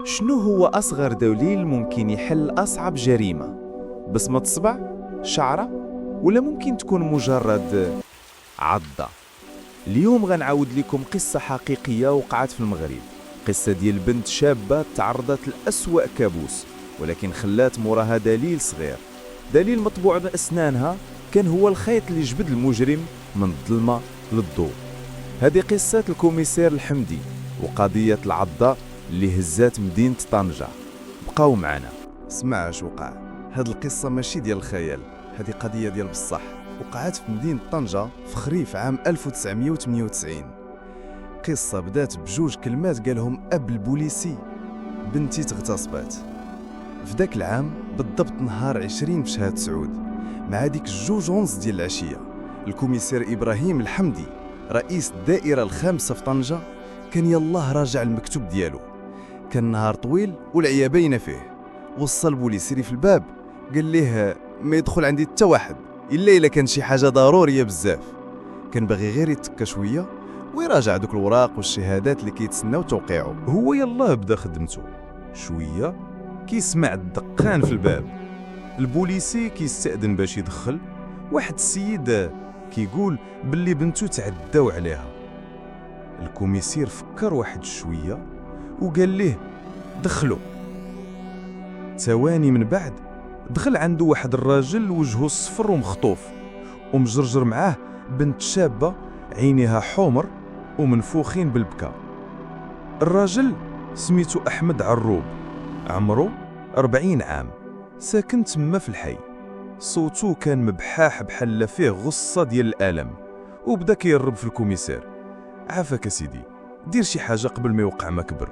شنو هو أصغر دليل ممكن يحل أصعب جريمة؟ بصمة صبع؟ شعرة؟ ولا ممكن تكون مجرد عضة؟ اليوم غنعاود لكم قصة حقيقية وقعت في المغرب. قصة ديال بنت شابة تعرضت لأسوأ كابوس، ولكن خلات موراها دليل صغير، دليل مطبوع بأسنانها كان هو الخيط اللي جبد المجرم من الظلمة للضوء. هذه قصة الكوميسير الحمدي وقضية العضة اللي هزات مدينة طنجة. بقاو معنا. اسمع اش وقع. هاد القصة ماشي ديال الخيال، هذه قضية ديال بصح، وقعت في مدينة طنجة في خريف عام 1998. قصة بدات بجوج كلمات قالهم أب البوليسي: بنتي تغتصبات. في ذاك العام بالضبط نهار 20 في شهر سعود، مع ديك الجوج ونص ديال العشية، الكوميسير إبراهيم الحمدي رئيس الدائرة الخامسة في طنجة كان يلاه راجع المكتوب ديالو. كان نهار طويل والعيا باينه فيه. وصل البوليسيري في الباب قال ليه ما يدخل عندي حتى واحد الا كان شي حاجه ضروريه بزاف. كان باغي غير يتكا شويه ويراجع دوك الوراق والشهادات اللي كيتسناو توقيعه. هو يلاه بدا خدمته شويه، كيسمع الدقان في الباب. البوليسي كيستأذن باش يدخل. واحد السيد كيقول باللي بنته تعداو عليها. الكوميسير فكر واحد شويه وقال ليه دخلوا. ثواني من بعد دخل عنده واحد الراجل وجهه صفر ومخطوف، ومجرجر معاه بنت شابة عينيها حمر ومنفوخين بالبكاء. الراجل سميتو أحمد عروب، عمره 40 عام، ساكن تما في الحي. صوتو كان مبحاح بحال فيه غصة ديال الألم، وبدا كيرب في الكوميسير: عافاك سيدي، دير شي حاجة قبل ما يوقع ما كبر.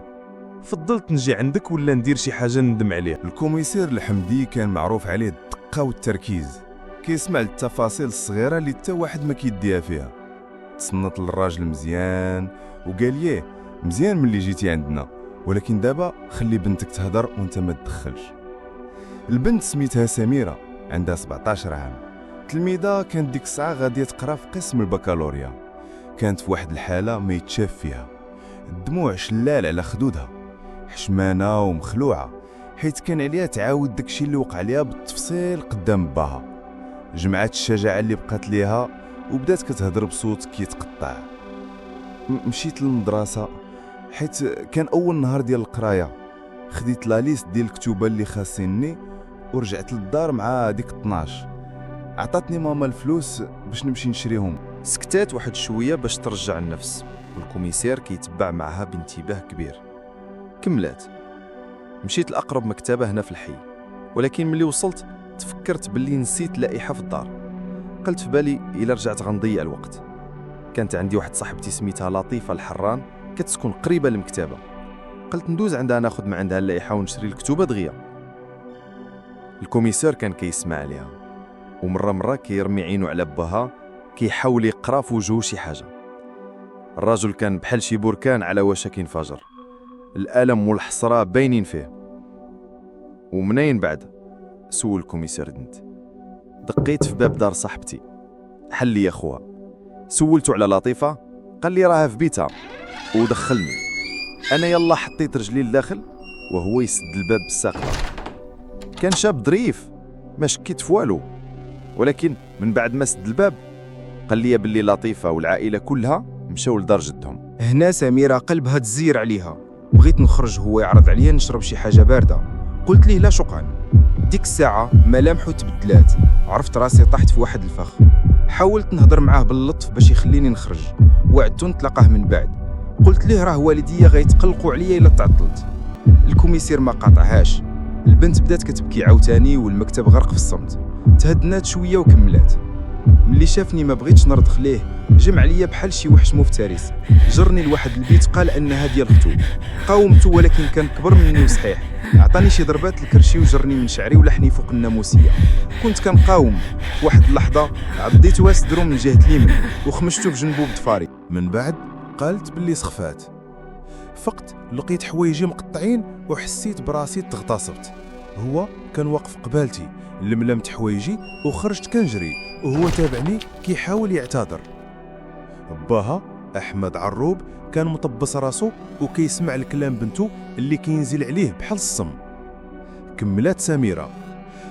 فضلت نجي عندك ولا ندير شي حاجة ندم عليها؟ الكوميسير الحمدي كان معروف عليه الدقة والتركيز، كيسمع التفاصيل الصغيرة اللي حتى واحد ما كيديها فيها. تصنت للراجل مزيان وقال ليه: مزيان ملي جيتي عندنا، ولكن دابا خلي بنتك تهدر وانت ما تدخلش. البنت سميتها سميرة، عندها 17 عام، تلميذة كانت ديك الساعة غادية تقرا في قسم البكالوريا. كانت في واحد الحالة ما يتشاف فيها، الدموع شلال على خدودها، حشمانة ومخلوعة، حيث كان عليها تعاود داكشي اللي وقع ليها بالتفصيل قدام باها. جمعات الشجاعة اللي بقات ليها وبدات كتهضر بصوت كيتقطع: مشيت للمدرسة حيث كان أول نهار ديال القراية، خديت لا ليست ديال الكتوبة اللي خاصيني ورجعت للدار مع ديك 12. عطاتني ماما الفلوس باش نمشي نشريهم. سكتات واحد شوية باش ترجع النفس، والكوميسير كيتبع معها بانتباه كبير. كملات: مشيت لأقرب مكتبة هنا في الحي، ولكن ملي وصلت تفكرت باللي نسيت لائحة في الدار. قلت في بالي إلا رجعت غنضيع الوقت. كانت عندي واحد صاحبتي سميتها لطيفة الحران كتسكن قريبة للمكتبة. قلت ندوز عندها ناخد من عندها اللائحة ونشري الكتوبة دغيا. الكوميسير كان كيسمع عليها، ومرة كيرمي عينو على باها كيحاول يقرا في وجهه شي حاجة. الرجل كان بحال شي بركان على وشك ينفجر، الألم والحسرة باينين فيه. ومنين بعد؟ سول الكوميسير دنت. دقيت في باب دار صاحبتي، حل لي اخوها. سولته على لطيفة، قال لي راها في بيتها، ودخلني. انا يلا حطيت رجلي لداخل وهو يسد الباب بالساقطة. كان شاب ظريف، ما شكيت في والو، ولكن من بعد ما سد الباب قال لي باللي لطيفة والعائلة كلها مشاو لدار جدهم. هنا سميرة قلبها تزير عليها. بغيت نخرج هو يعرض عليا نشرب شي حاجة باردة، قلت ليه لا شكرا. ديك الساعة ملامحه تبدلات، عرفت راسي طحت في واحد الفخ. حاولت نهضر معاه باللطف باش يخليني نخرج، وعدتو نتلاقاه من بعد. قلت ليه راه والديا غيتقلقوا عليا الا تعطلت. الكوميسير ما قاطعهاش. البنت بدات كتبكي عاوتاني والمكتب غرق في الصمت. تهدنات شوية وكملات. ملي شافني ما بغيتش نرضخ ليه، جمع عليا بحال شي وحش مفترس، جرني لواحد البيت قال انها ديال اختو. قاومته ولكن كان كبر مني وصحيح، عطاني شي ضربات الكرشي وجرني من شعري ولحني فوق الناموسيه. كنت كنقاوم، في واحد اللحظه عضيته صدرو من جهه اليمين وخمشته في جنبو بضفاري. من بعد قالت باللي سخفات. فقت لقيت حوايجي مقطعين وحسيت براسي تغتصبت. هو كان واقف قبالتي، لملمت حوايجي وخرجت كنجري وهو تابعني كيحاول يعتذر. باها أحمد عروب كان مطبس راسو وكيسمع الكلام بنته اللي كينزل عليه بحال الصم. كملات سميرة: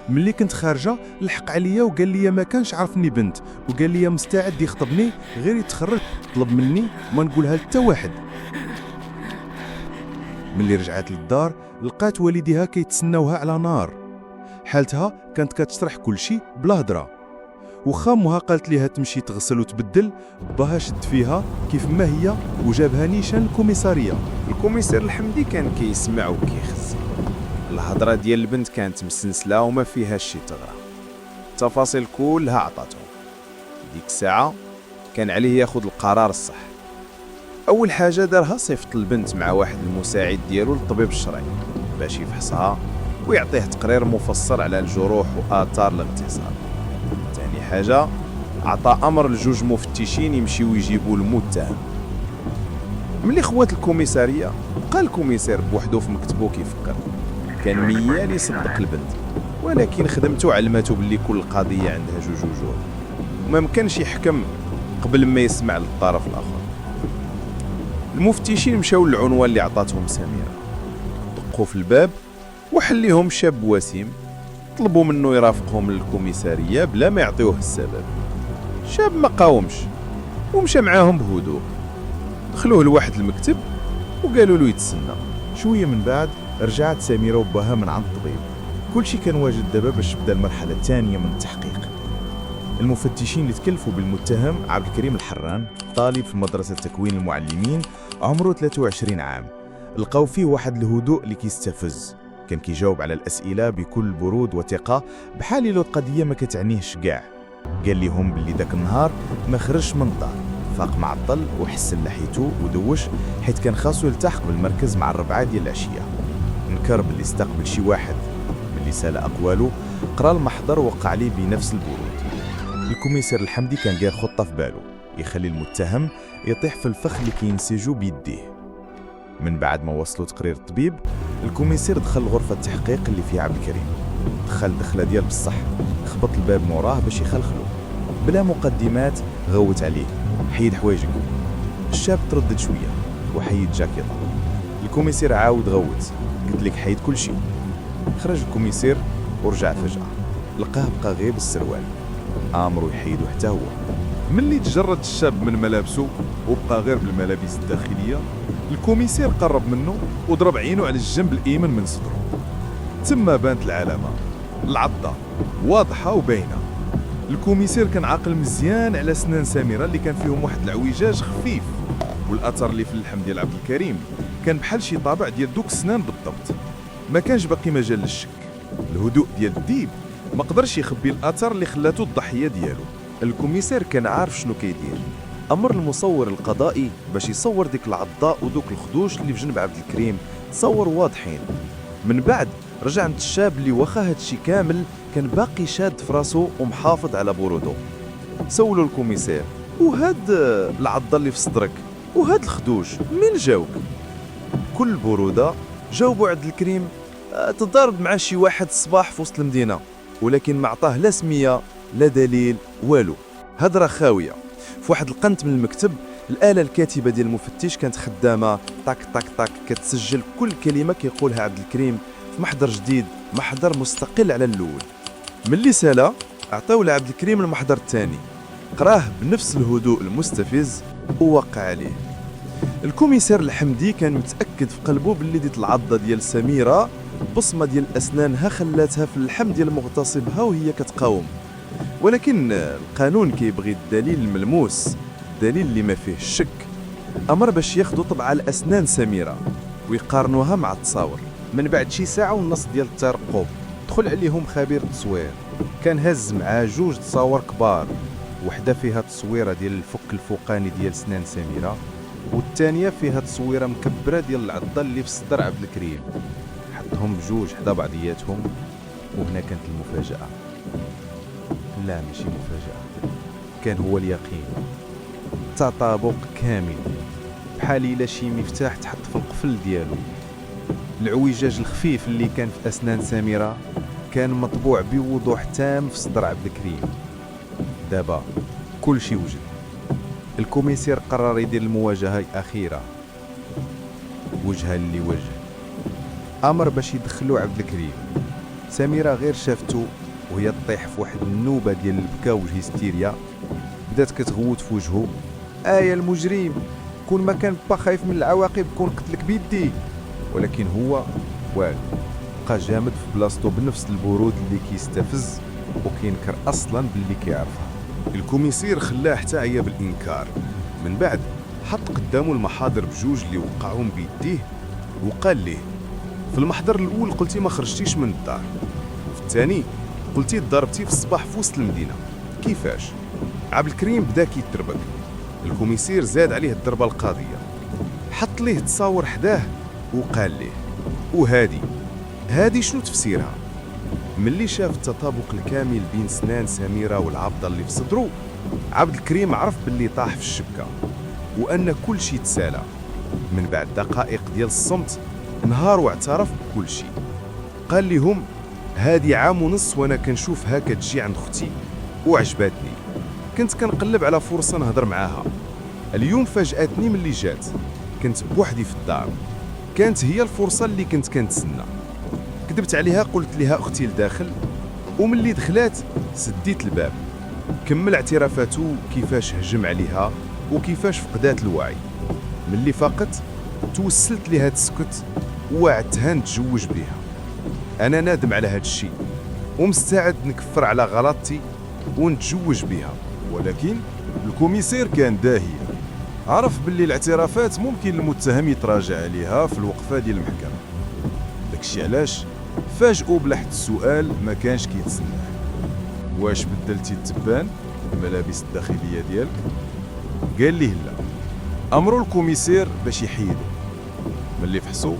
ملي كنت خارجة لحق عليا وقال لي ما كانش عرفني بنت، وقال لي مستعد يخطبني غير يتخرج، طلب مني ما نقولها لتا واحد. ملي رجعت للدار لقات والديها كيتسناوها على نار. حالتها كانت كتشرح كل شيء بلا هضره، وخا امها قالت ليها تمشي تغسل وتبدل، باها شد فيها كيف ما هي وجابها نيشان الكوميساريه. الكوميسير الحمدي كان كيسمع وكيخزن. الهضره ديال البنت كانت مسنسله وما فيهاش شي ثغره، التفاصيل كلها عطاتهم. ديك الساعه كان عليه ياخذ القرار الصح. اول حاجه دارها صيفط البنت مع واحد المساعد ديالو للطبيب الشرعي باش يفحصها ويعطيه تقرير مفصل على الجروح واثار الاغتصاب. ثاني حاجه عطى امر لجوج مفتشين يمشيو يجيبوا المتهم. ملي خوات الكوميساريه بقى الكوميسير بوحدو في مكتبو كيفكر. كان ميال يصدق البنت، ولكن خدمته علماتو باللي كل قضيه عندها جوج وجوه وما مكانش يحكم قبل ما يسمع للطرف الاخر. المفتشين مشاو للعنوان اللي عطاتهم سميرة، دقوا في الباب وحليهم شاب وسيم، طلبوا منه يرافقهم للكوميسارية بلا ما يعطيوه السبب. شاب ما قاومش ومشى معاهم بهدوء. دخلوه لواحد المكتب وقالوا له يتسنى. شويه من بعد رجعت سميرة وباها من عند الطبيب. كل شيء كان واجد دابا باش تبدا المرحله الثانيه من التحقيق. المفتشين اللي تكلفوا بالمتهم عبد الكريم الحران، طالب في مدرسه تكوين المعلمين، عمره 23 عام. لقاو فيه واحد الهدوء اللي كيستفز، كان كيجاوب على الاسئله بكل برود وثقه بحال لو القضيه ما كتعنيهش كاع. قال لهم باللي داك النهار ما خرجش من الدار، فاق معطل وحسن لحيته ودوش حيت كان خاصو يلتحق بالمركز مع الربعه ديال العشيه. نكر باللي استقبل شي واحد باللي سال اقواله، قرا المحضر ووقع عليه بنفس البرود. الكوميسير الحمدي كان داير خطه في باله يخلي المتهم يطيح في الفخ اللي كينسجو بيديه. من بعد ما وصلوا تقرير الطبيب، الكوميسير دخل غرفه التحقيق اللي فيها عبد الكريم. دخله ديال بصح، خبط الباب موراه باش يخلخلو. بلا مقدمات غوت عليه: حيد حوايجك. الشاب تردد شويه وحيد جاكيطه. الكوميسير عاود غوت: قلت لك حيد كل شيء. خرج الكوميسير ورجع فجأة، لقاه بقى غير بالسروال. امرو يحيدو حتى هو. ملي تجرد الشاب من ملابسه وبقى غير بالملابس الداخليه، الكوميسير قرب منه وضرب عينه على الجنب الايمن من صدره. تما بانت العلامه، العضه واضحه وباينه. الكوميسير كان عاقل مزيان على سنان سميرة اللي كان فيهم واحد العويجاج خفيف، والاثر اللي في اللحم ديال عبد الكريم كان بحال شي طابع ديال دوك السنان بالضبط. ما كانش باقي مجال للشك. الهدوء ديال الديب ما قدرش يخبي الاثر اللي خلاته الضحيه ديالو. الكوميسير كان عارف شنو كيدير. امر المصور القضائي باش يصور ديك العضاء ودوك الخدوش اللي في جنب عبد الكريم، تصور واضحين. من بعد رجع عند الشاب اللي واخا هادشي كامل كان باقي شاد في راسو ومحافظ على برودو. سولوا الكوميسير: وهاد العضه اللي في صدرك وهاد الخدوش من جاوك؟ كل بروده جاوبوا عبد الكريم: تضارب مع شي واحد الصباح في وسط المدينه، ولكن ما عطاه لا سميه لا دليل والو. هضره خاويه. في واحد القنت من المكتب الآلة الكاتبة ديال المفتش كانت خدامة طاك طاك طاك كتسجل كل كلمة كيقولها عبد الكريم في محضر جديد، محضر مستقل على الأول. ملي سالا عطاو لعبد الكريم المحضر الثاني، قراه بنفس الهدوء المستفز ووقع عليه. الكوميسير الحمدي كان متأكد في قلبه باللي ديت العضة ديال سميرة بصمة ديال أسنانها خلاتها في اللحم ديال مغتصبها وهي كتقاوم، ولكن القانون كيبغي الدليل الملموس، الدليل اللي ما فيه الشك. امر باش ياخذوا طبعه الاسنان سميره ويقارنوها مع التصاور. من بعد شي ساعه ونص ديال الترقب دخل عليهم خبير التصوير، كان هز معاه جوج تصاور كبار، وحده فيها تصويره ديال الفك الفوقاني ديال سنان سميره، والثانيه فيها تصويره مكبره ديال العضه اللي في صدر عبد الكريم. حطهم بجوج حدا بعضياتهم، وهنا كانت المفاجاه. لا ماشي مفاجأة، كان هو اليقين. تطابق كامل بحال إلا شي مفتاح تحط في القفل ديالو. العويجاج الخفيف اللي كان في أسنان سميرة كان مطبوع بوضوح تام في صدر عبد الكريم. دابا كل شي وجد. الكوميسير قرر يدير المواجهة الأخيرة وجها لوجه. أمر باش يدخلوا عبد الكريم. سميرة غير شافته وهي تطيح في واحد النوبة ديال البكا والهستيريا، بدات كتغوت في وجهه: يا المجرم، كون ما كان با خايف من العواقب كون قتلك بيدي. ولكن هو والو، بقى جامد في بلاصتو بنفس البرود اللي كيستفز وكينكر اصلا باللي كيعرفها. الكوميسير خلاه حتى عيا بالإنكار. من بعد حط قدامه المحاضر بجوج اللي وقعهم بيديه وقال ليه: في المحضر الأول قلتي ما خرجتيش من الدار، وفي الثاني قلتي ضربتي في الصباح في وسط المدينة، كيفاش؟ عبد الكريم بدا كيتربك. الكوميسير زاد عليه الضربة القاضية، حط ليه تصاور حداه وقال ليه: هادي شنو تفسيرها؟ ملي شاف التطابق الكامل بين سنان سميرة والعبضة اللي في صدرو، عبد الكريم عرف باللي طاح في الشبكة وأن كل شيء تسالى. من بعد دقائق ديال الصمت نهار واعترف بكل شيء. قال لهم: هادي عام ونص وانا كنشوف هاكا تجي عند اختي وعجباتني، كنت كنقلب على فرصة نهضر معاها. اليوم فاجأتني ملي جات، كنت بوحدي في الدار، كانت هي الفرصة اللي كنت كنتسنى. كذبت عليها، قلت لها اختي لداخل، وملي دخلات سديت الباب. كمل اعترافاته كيفاش هجم عليها وكيفاش فقدات الوعي. ملي فاقت توسلت لها تسكت ووعدتها نتزوج بها. انا نادم على هاد الشيء ومستعد نكفر على غلطتي ونتزوج بها. ولكن الكوميسير كان داهية، عرف باللي الاعترافات ممكن المتهم يتراجع عليها في الوقفة ديال المحكمة. داكشي علاش فاجئوا بلحظة السؤال ما كانش كيتسناه: واش بدلتي التبان الملابس الداخلية ديالك؟ قال ليه لا. أمروا الكوميسير باش يحيدو. ملي فحصو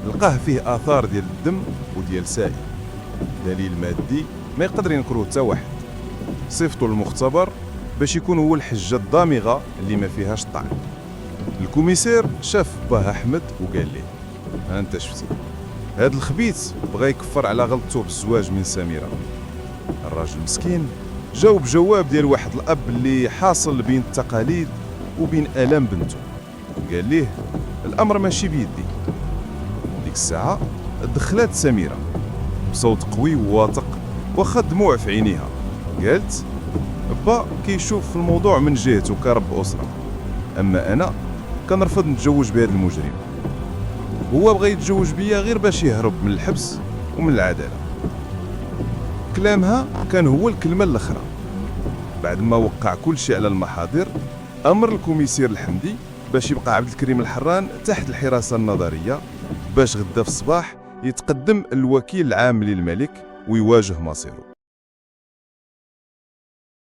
لقاه فيه آثار ديال الدم وديال سائل، دليل مادي ما يقدر ينكروه حتى واحد. صيفطوا المختبر باش يكون هو الحجة الضامغة اللي ما فيهاش طعن. الكوميسير شاف باه أحمد وقال ليه: ها انت شفتي، هاد الخبيث بغى يكفر على غلطته بالزواج من سميرة. الراجل مسكين جاوب جواب ديال واحد الأب اللي حاصل بين التقاليد وبين آلام بنته. قال ليه: الأمر ماشي بيدي. ديك الساعة دخلات سميرة بصوت قوي وواثق واخا دموع في عينيها. قالت: با كيشوف في الموضوع من جهته كرب أسرة، أما أنا كنرفض نتزوج بهذا المجرم. هو بغى يتزوج بيا غير باش يهرب من الحبس ومن العدالة. كلامها كان هو الكلمة الأخرى. بعد ما وقع كل شيء على المحاضر، أمر الكوميسير الحمدي باش يبقى عبد الكريم الحران تحت الحراسة النظرية، باش غدا في الصباح يتقدم الوكيل العام للملك ويواجه مصيره.